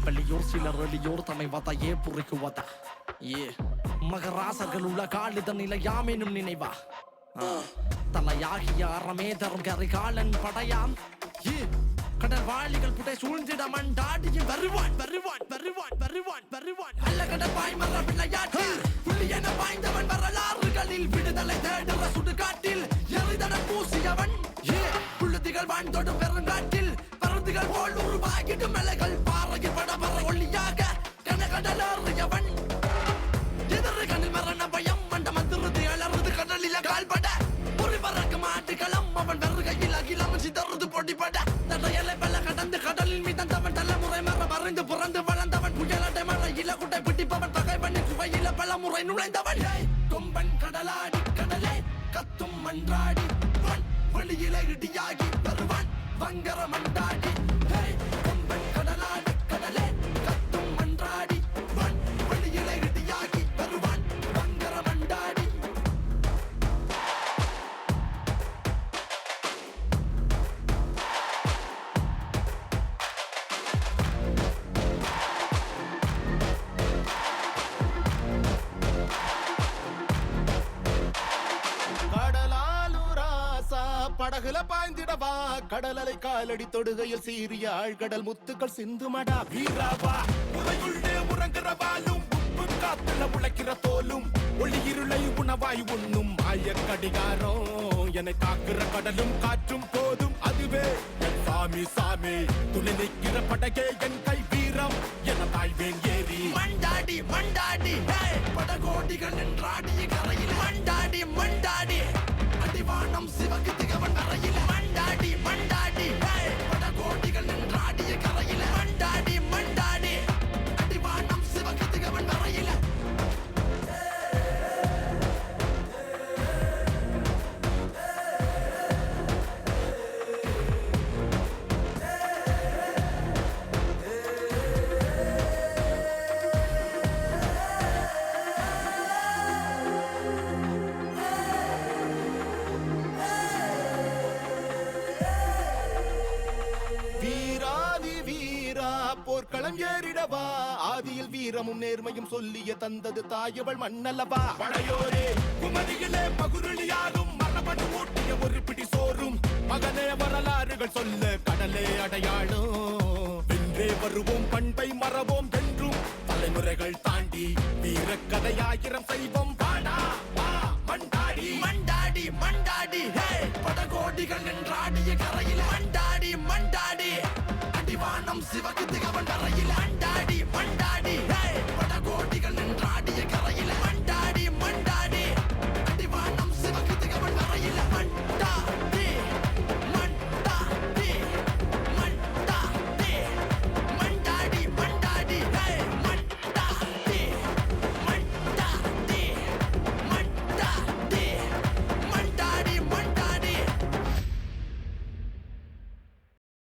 வெளியூர் சிலர் வெளியூர் தம்மை வாத்தா ஏ புரிக்குவாத்தா ஏ மகராசர்கள் உள்ள காலித நிலையாமேனும் நினைவா தலையாகிய அறமே தரும் கரிகாலன் படையாம் ஏ கடல் வாளிகள் புட்டை சூழ்ந்திட மண்டாடியும் வருவான் வருவான் வருவான் வருவான் வருவான் அல்ல கடல் பாய் மர விளையாட்டு புள்ளி என பாய்ந்தவன் வரலாறுகளில் விடுதலை தேடுற சுடுகாட்டில் எரிதடல் பூசியவன் ஏ புழுதிகள் வாழ்ந்தோடும் பெருங்காட்டில் பருந்துகள் போல் உருவாகிடும் மலைகள் பாறையில் படபர ஒளியாக கனகடல் அறியவன் எதிர்வு கண்ணில் மரண பயம் மண்ட மந்திரத்தை அலறுது கடலில கால்பட ஒரு பறக்க மாட்டுக்களம் அவன் வருகையில் அகிலம் சிதறுது பொடிபட தடையலை பல கடந்து கடலில் மீதந்தவன் தலைமுறை மர மறைந்து பிறந்து வளர்ந்தவன் புயலடை மழையில குட்டை பிடிப்பவன் பகை பண்ணி குவையில பல முறை நுழைந்தவன் கொம்பன் கடலாடி கடலே கத்தும் மன்றாடி வெளியில இடியாகி வருவான் வங்கர மண்டாடி கொம்பன் கடலாடி கடலே கத்தும் மன்றாடி வெளியில இடியாகி வருவான் வங்கர மண்டாடி படகுல பாய்ந்திடவா கடலலை காலடி தொடுகையில் சீரிய ஆழ்கடல் முத்துக்கள் சிந்துமடா வீராவா உரையுள்ளே உறங்குறவாலும் உப்பு காத்துல உழைக்கிற தோலும் ஒளி இருளை உணவாய் உண்ணும் மாய கடிகாரம் என காக்குற கடலும் காற்றும் போதும் அதுவே என் சாமி சாமி துணை நிற்கிற படகே என் கை வீரம் என தாய்வேன் ஏறி மண்டாடி மண்டாடி படகோடிகள் நின்றாடிய கரையில் மண்டாடி மண்டாடி அடிவானம் சிவக்கு திகவன் வரையில் மண்டாடி மண்டாடி படகோடிகள் நின்றாடிய கரையில் மண்டாடி மண்டாடி அடிவானம் சிவக்கு திகவன் வரையில் போர்க்களம் ஏறிடவா ஆதியில் வீரமும் நேர்மையும் சொல்லிய தந்தது தாயவள் மண்ணல்லவா படையோரே குமரியிலே பகுருளியாலும் மரபணு ஊட்டிய ஒரு பிடி சோறும் மகனே வரலாறுகள் சொல்ல கடலே அடையாளம் வென்றே வருவோம் பண்பை மறவோம் என்றும் தலைமுறைகள் தாண்டி வீரக்கதையாயிரம் செய்வோம் பாடா மண்டாடி மண்டாடி மண்டாடி படகோடிகள் நின்றாடிய கரையில் மண்டாடி மண்டாடி அடிவானம் சிவக்கு திகவன் வரையில் மண்டாடி மண்டாடி